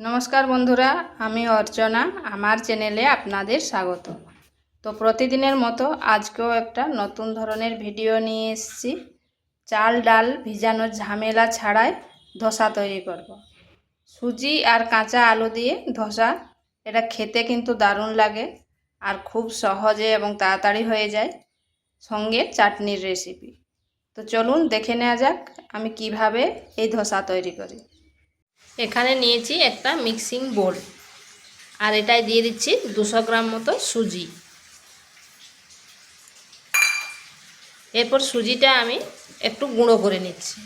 নমস্কার বন্ধুরা, আমি অর্চনা। আমার চ্যানেলে আপনাদের স্বাগত। তো প্রতিদিনের মতো আজকেও একটা নতুন ধরনের ভিডিও নিয়ে এসেছি। চাল ডাল ভিজানোর ঝামেলা ছাড়াই ধোসা তৈরি করব। সুজি আর কাঁচা আলু দিয়ে ধোসা, এটা খেতে কিন্তু দারুণ লাগে আর খুব সহজে এবং তাড়াতাড়ি হয়ে যায়। সঙ্গে চাটনির রেসিপি। তো চলুন দেখে নেওয়া যাক আমি কিভাবে এই ধোসা তৈরি করি। এখানে নিয়েছি একটা মিক্সিং বোল, আর এটাই দিয়ে দিচ্ছি 200 গ্রাম মতো সুজি। এরপর সুজিটা আমি একটু গুঁড়ো করে নিচ্ছি।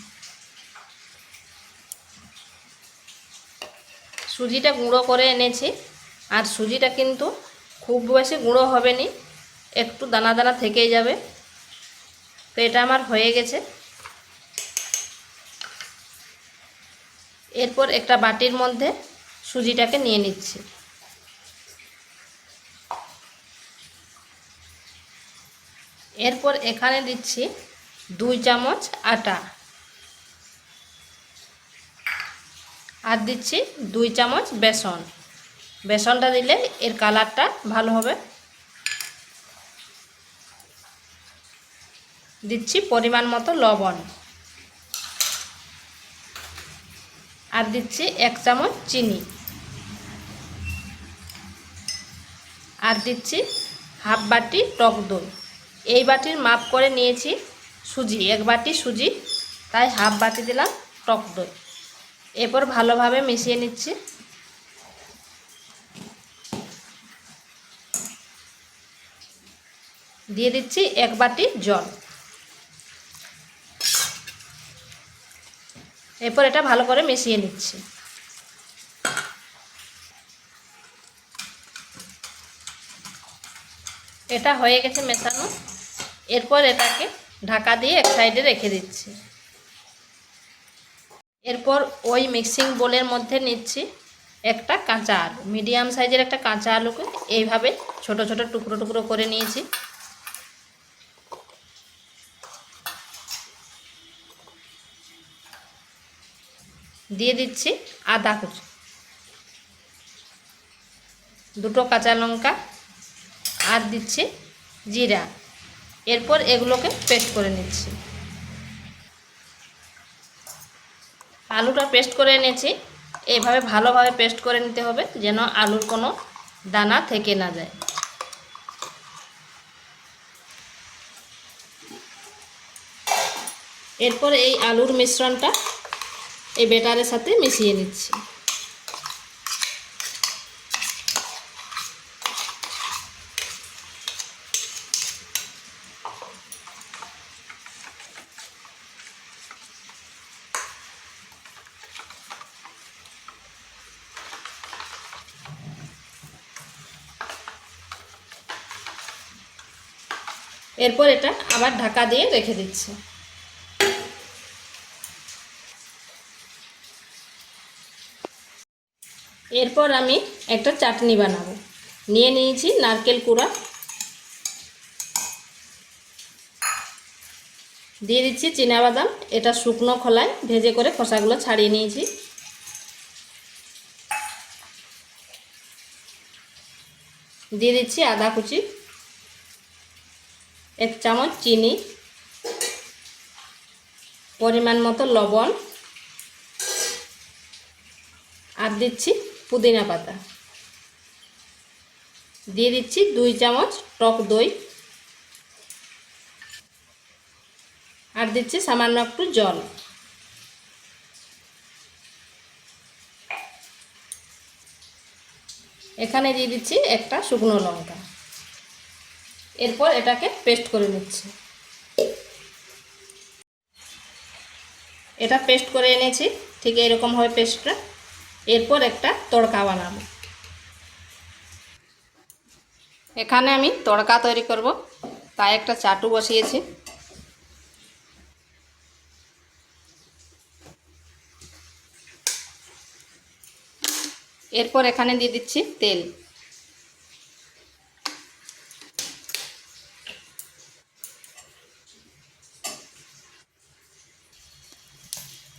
সুজিটা গুঁড়ো করে এনেছি, আর সুজিটা কিন্তু খুব বেশি গুঁড়ো হবে না, একটু দানা দানা থেকেই যাবে। তো এটা আমার হয়ে গেছে। এরপর একটা বাটির মধ্যে সুজিটাকে নিয়ে নিচ্ছি। এরপর এখানে দিচ্ছি 2 চামচ আটা, আর দিচ্ছি 2 চামচ বেসন। বেসনটা দিলে এর কালারটা ভালো হবে। দিচ্ছি পরিমাণ মতো লবণ, আর দিচ্ছি 1 চামচ চিনি, আর দিচ্ছি হাফ বাটি টক দই। এই বাটির মাপ করে নিয়েছি সুজি, 1 বাটি সুজি, তাই হাফ বাটি দিলাম টক দই। এরপর ভালোভাবে মিশিয়ে নিচ্ছি। দিয়ে দিচ্ছি 1 বাটি জল। এরপর এটা ভালো করে মিশিয়ে নিচ্ছি। এটা হয়ে গেছে মেশানো। এরপর এটাকে ঢাকা দিয়ে এক সাইডে রেখে দিচ্ছি। এরপর ওই মিক্সিং বোলের মধ্যে নিচ্ছি একটা কাঁচা আলু, মিডিয়াম সাইজের একটা কাঁচা আলুকে এইভাবে ছোট ছোট টুকরো টুকরো করে নিয়েছি। দিয়ে দিচ্ছি আদা কুচি, 2টো কাঁচা লঙ্কা, আর দিচ্ছি জিরা। এরপর এগুলোকে পেস্ট করে নিচ্ছি। আলুটা পেস্ট করে এনেছি। এইভাবে ভালোভাবে পেস্ট করে নিতে হবে, যেন আলুর কোনো দানা থেকে না যায়। এরপর এই আলুর মিশ্রণটা এই ব্যাটারের সাথে মিশিয়ে নিচ্ছি। এরপর এটা আবার ঢাকা দিয়ে রেখে দিচ্ছি। এরপর আমি একটা চাটনি বানাবো। নিয়ে নিয়েছি নারকেল কুড়া, দিয়ে দিচ্ছি চীনাবাদাম। এটা শুকনো খোলায় ভেজে করে খোসাগুলো ছাড়িয়ে নিয়েছি। দিয়ে দিচ্ছি আদা কুচি, 1 চামচ চিনি, পরিমাণ মতো লবণ, আর দিচ্ছি পুদিনা পাতা। দিয়ে দিচ্ছি 2 চামচ টক দই, আর দিচ্ছি সামান্য একটু জল। এখানে দিয়ে দিচ্ছি একটা শুকনো লঙ্কা। এরপর এটাকে পেস্ট করে নিচ্ছি। এটা পেস্ট করে এনেছি, ঠিক এরকম হবে পেস্টটা। এরপর একটা তড়কা বানাবো। এখানে আমি তড়কা তৈরি করব, তাই একটা চাটু বসিয়েছি। এরপর এখানে দিয়ে দিচ্ছি তেল।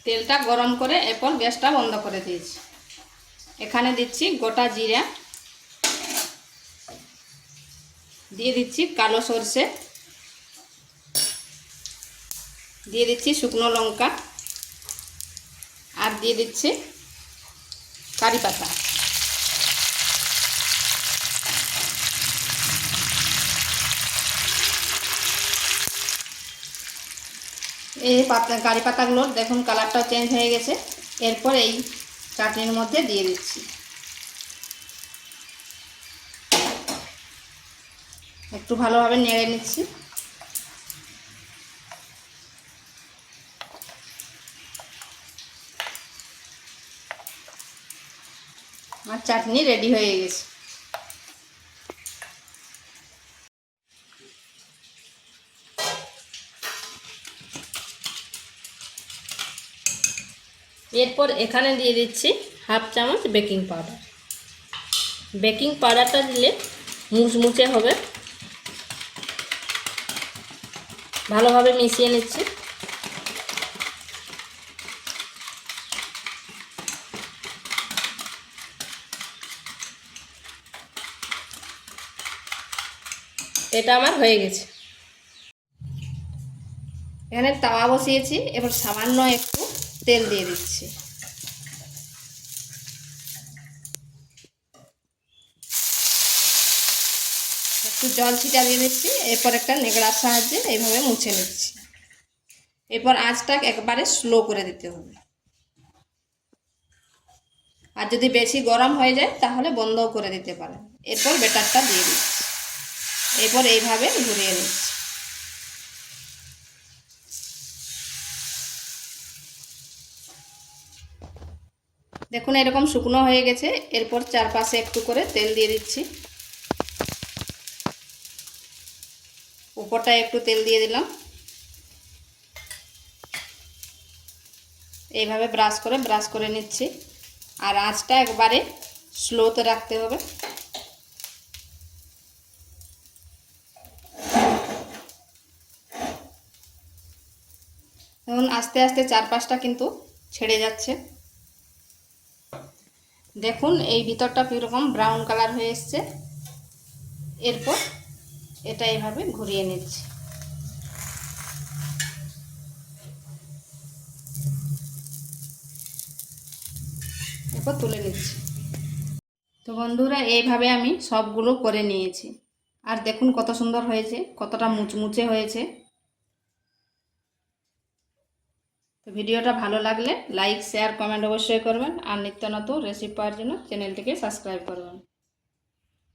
তেলটা গরম করে এরপর গ্যাসটা বন্ধ করে দিয়েছি। এখানে দিচ্ছি গোটা জিরা, দিয়ে দিচ্ছি কালো সরষে, দিয়ে দিচ্ছি শুকনো লঙ্কা, আর দিয়ে দিচ্ছি কারি পাতা। এই কারি পাতাগুলো দেখুন কালারটাও চেঞ্জ হয়ে গেছে। এরপর এই চাটনির মধ্যে দিয়ে দিচ্ছি। একটু ভালোভাবে নেড়ে নিচ্ছি। আমার চাটনি রেডি হয়ে গেছে। এরপর এখানে দিয়ে দিচ্ছি হাফ চামচ বেকিং পাউডার। বেকিং পাউডারটা দিলে মুচমুচে হবে। ভালোভাবে মিশিয়ে নিচ্ছি। এটা আমার হয়ে গেছে। এখানে তাওয়া বসিয়েছি, এবার সামান্য একটু তেল দিয়ে দিচ্ছি। একটু জল ছিটা দিয়ে দিচ্ছি। এরপর একটা নেকড়ার সাহায্যে এইভাবে মুছে নিচ্ছি। এরপর আঁচটা একবারে স্লো করে দিতে হবে। আর যদি বেশি গরম হয়ে যায় তাহলে বন্ধও করে দিতে পারেন। এরপর ব্যাটারটা দিয়ে দিচ্ছি। এরপর এইভাবে ঘুরিয়ে নিচ্ছি। দেখুন এরকম শুকনো হয়ে গেছে। এরপর চারপাশে একটু করে তেল দিয়ে দিচ্ছি। উপরটায় একটু তেল দিয়ে দিলাম। এইভাবে ব্রাশ করে নিচ্ছি। আর আঁচটা একবারে স্লোতে রাখতে হবে। এখন আস্তে আস্তে চারপাশটা কিন্তু ছেড়ে যাচ্ছে। দেখুন এই ভিতরটা কীরকম ব্রাউন কালার হয়ে এসছে। এরপর এটা এইভাবে ঘুরিয়ে নিচ্ছি। এরপর তুলে নিচ্ছি। তো বন্ধুরা এইভাবে আমি সবগুলো করে নিয়েছি। আর দেখুন কত সুন্দর হয়েছে, কতটা মুচমুচে হয়েছে। তো ভিডিওটা ভালো লাগলে লাইক শেয়ার কমেন্ট অবশ্যই করবেন। আর নিত্য নতুন রেসিপি পাওয়ার জন্য চ্যানেলটিকে সাবস্ক্রাইব করবেন।